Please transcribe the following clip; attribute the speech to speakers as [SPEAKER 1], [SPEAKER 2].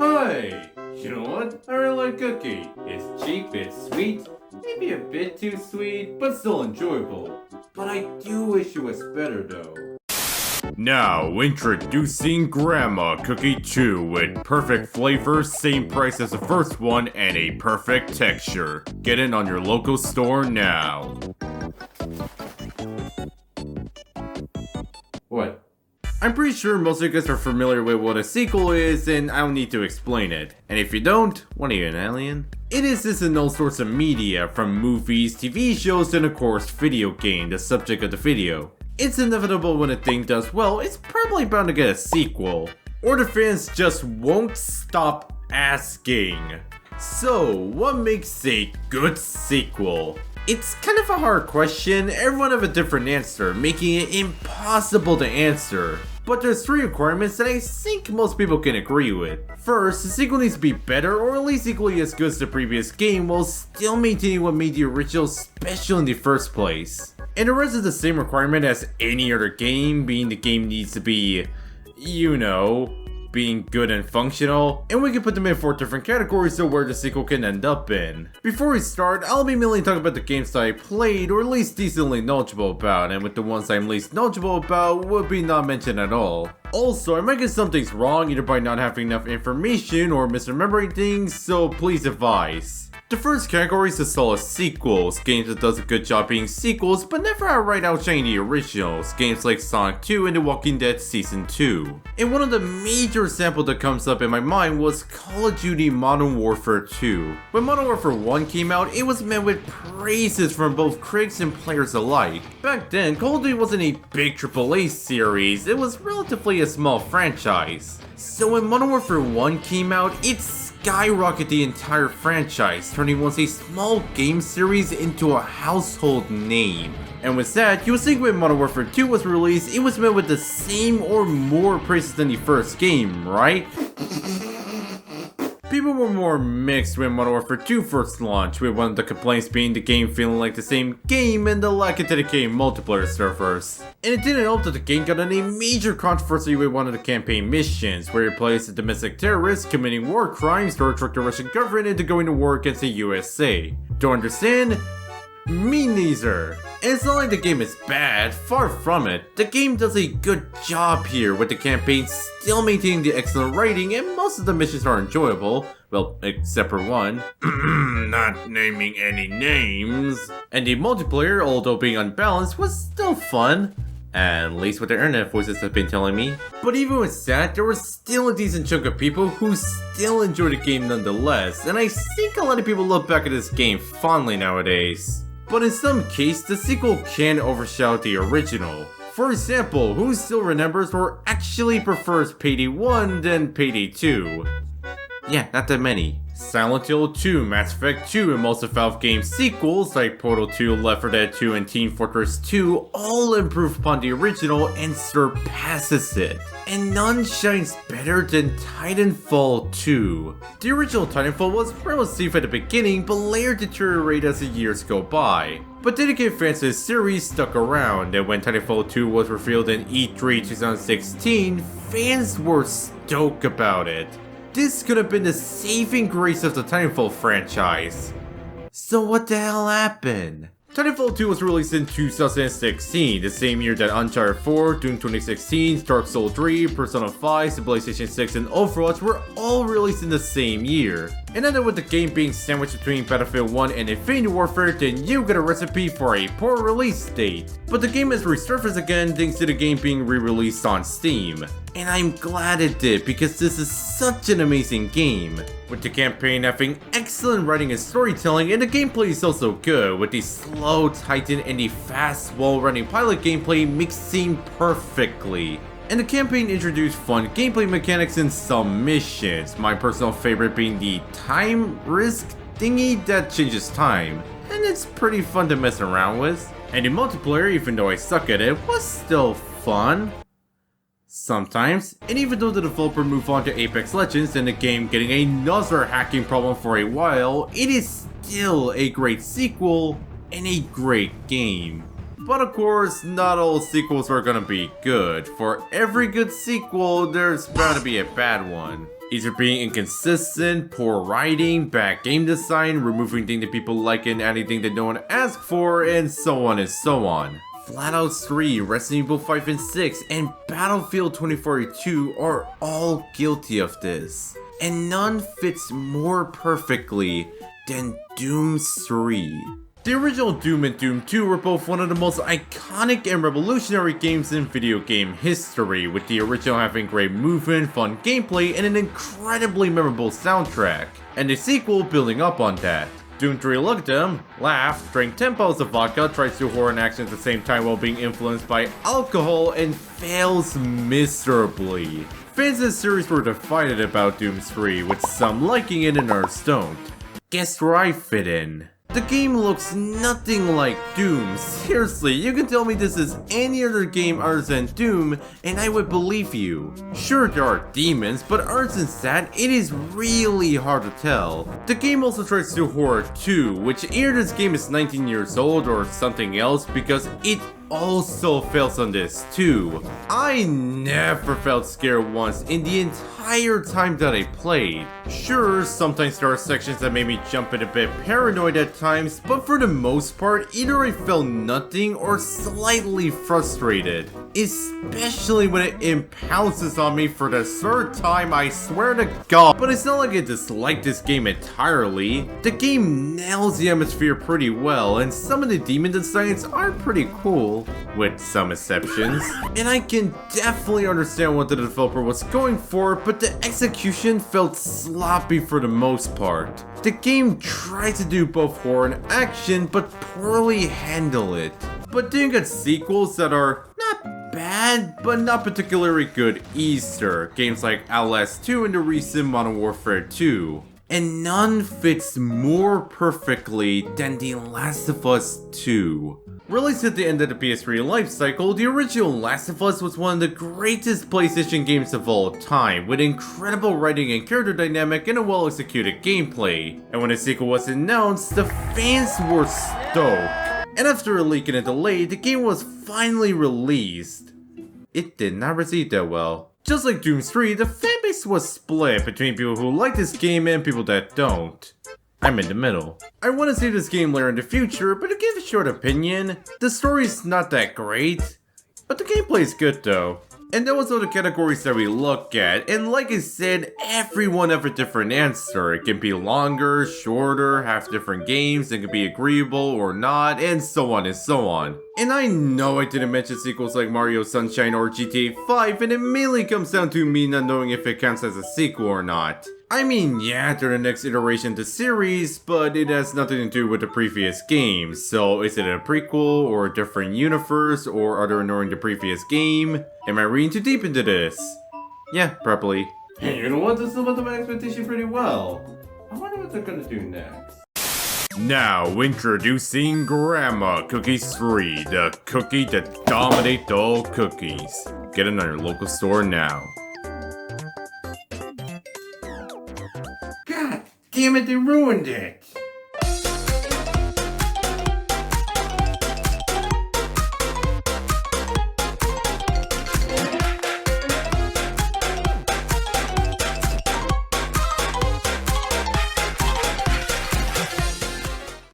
[SPEAKER 1] Hey, you know what? I really like Cookie. It's cheap, it's sweet, maybe a bit too sweet, but still enjoyable. But I do wish it was better though.
[SPEAKER 2] Now, introducing Grandma Cookie 2 with perfect flavor, same price as the first one, and a perfect texture. Get it on your local store now.
[SPEAKER 1] What?
[SPEAKER 2] I'm pretty sure most of you guys are familiar with what a sequel is, and I don't need to explain it. And if you don't, what are you, an alien? It exists in all sorts of media, from movies, TV shows, and of course video game, the subject of the video. It's inevitable when a thing does well, it's probably bound to get a sequel. Or the fans just won't stop asking. So, what makes a good sequel? It's kind of a hard question, everyone have a different answer, making it impossible to answer. But there's 3 requirements that I think most people can agree with. First, the sequel needs to be better or at least equally as good as the previous game while still maintaining what made the original special in the first place. And the rest is the same requirement as any other game, being the game needs to be, you know, being good and functional, and we can put them in 4 different categories of where the sequel can end up in. Before we start, I'll be mainly talking about the games that I played or at least decently knowledgeable about, and with the ones I'm least knowledgeable about would be not mentioned at all. Also, I might get some things wrong either by not having enough information or misremembering things, so please advise. The first category is the solid sequels, games that does a good job being sequels but never outright outshining the originals, games like Sonic 2 and The Walking Dead Season 2. And one of the major examples that comes up in my mind was Call of Duty Modern Warfare 2. When Modern Warfare 1 came out, it was met with praises from both critics and players alike. Back then, Call of Duty wasn't a big AAA series, it was relatively a small franchise. So when Modern Warfare 1 came out, it skyrocketed the entire franchise, turning once a small game series into a household name. And with that, you would think when Modern Warfare 2 was released, it was met with the same or more praises than the first game, right? People were more mixed when Modern Warfare 2 first launched, with one of the complaints being the game feeling like the same game and the lack of dedicated multiplayer servers. And it didn't help that the game got in a major controversy with one of the campaign missions, where it plays a domestic terrorist committing war crimes to trick the Russian government into going to war against the USA. Don't understand? Me neither. And it's not like the game is bad, far from it. The game does a good job here, with the campaign still maintaining the excellent writing and most of the missions are enjoyable. Well, except for one. Not naming any names. And the multiplayer, although being unbalanced, was still fun. At least what the internet voices have been telling me. But even with that, there was still a decent chunk of people who still enjoy the game nonetheless. And I think a lot of people look back at this game fondly nowadays. But in some cases, the sequel can overshadow the original. For example, who still remembers or actually prefers Payday 1 than Payday 2? Yeah, not that many. Silent Hill 2, Mass Effect 2, and most of Valve Games sequels like Portal 2, Left 4 Dead 2, and Team Fortress 2 all improve upon the original and surpasses it. And none shines better than Titanfall 2. The original Titanfall was relatively safe at the beginning, but later deteriorated as the years go by. But dedicated fans to the series stuck around, and when Titanfall 2 was revealed in E3 2016, fans were stoked about it. This could have been the saving grace of the Titanfall franchise. So what the hell happened? Titanfall 2 was released in 2016, the same year that Uncharted 4, Doom 2016, Dark Souls 3, Persona 5, the PlayStation 6, and Overwatch were all released in the same year. And then with the game being sandwiched between Battlefield 1 and Infinity Warfare, then you get a recipe for a poor release date. But the game has resurfaced again thanks to the game being re-released on Steam. And I'm glad it did, because this is such an amazing game. With the campaign having excellent writing and storytelling, and the gameplay is also good, with the slow Titan and the fast wall-running pilot gameplay mixing perfectly. And the campaign introduced fun gameplay mechanics in some missions, my personal favorite being the time risk thingy that changes time, and it's pretty fun to mess around with. And the multiplayer, even though I suck at it, was still fun. Sometimes, and even though the developer moved on to Apex Legends and the game getting another hacking problem for a while, it is still a great sequel and a great game. But of course, not all sequels are gonna be good. For every good sequel, there's bound to be a bad one. Either being inconsistent, poor writing, bad game design, removing things that people like and adding things that no one asked for, and so on and so on. Flatouts 3, Resident Evil 5 and 6, and Battlefield 2042 are all guilty of this. And none fits more perfectly than Doom 3. The original Doom and Doom 2 were both one of the most iconic and revolutionary games in video game history, with the original having great movement, fun gameplay, and an incredibly memorable soundtrack, and the sequel building up on that. Doom 3 looked at him, laughed, drank 10 bottles of vodka, tried to do horror and action at the same time while being influenced by alcohol, and fails miserably. Fans of the series were divided about Doom 3, with some liking it and others don't. Guess where I fit in? The game looks nothing like Doom. Seriously, you can tell me this is any other game other than Doom, and I would believe you. Sure, there are demons, but other than that, it is really hard to tell. The game also tries to do horror too, which either this game is 19 years old or something else, because it also fails on this too. I never felt scared once in the entire time that I played. Sure, sometimes there are sections that made me jump and a bit paranoid at times, but for the most part, either I felt nothing or slightly frustrated. Especially when it impounces on me for the third time, I swear to God. But it's not like I dislike this game entirely. The game nails the atmosphere pretty well, and some of the demon designs are pretty cool, with some exceptions. And I can definitely understand what the developer was going for, but the execution felt sloppy for the most part. The game tried to do both horror and action, but poorly handle it. But then you get sequels that are not bad, but not particularly good either. Games like Outlast 2 and the recent Modern Warfare 2. And none fits more perfectly than The Last of Us 2. Released at the end of the PS3 life cycle, the original Last of Us was one of the greatest PlayStation games of all time, with incredible writing and character dynamic and a well-executed gameplay. And when the sequel was announced, the fans were stoked. And after a leak and a delay, the game was finally released. It did not receive that well. Just like Doom 3, the fanbase was split between people who like this game and people that don't. I'm in the middle. I want to see this game later in the future, but to give a short opinion, the story's not that great, but the gameplay is good though. And those are the categories that we look at, and like I said, everyone have a different answer. It can be longer, shorter, have different games, it can be agreeable or not, and so on and so on. And I know I didn't mention sequels like Mario Sunshine or GTA 5, and it mainly comes down to me not knowing if it counts as a sequel or not. I mean, yeah, they're the next iteration of the series, but it has nothing to do with the previous games. So is it a prequel, or a different universe, or are they ignoring the previous game? Am I reading too deep into this? Yeah, probably.
[SPEAKER 1] Hey, you know what? This lived up to my expectation pretty well. I wonder what they're gonna do next.
[SPEAKER 2] Now, introducing Grandma Cookies 3, the cookie that dominates all cookies. Get it at your local store now.
[SPEAKER 1] God damn it, they ruined it!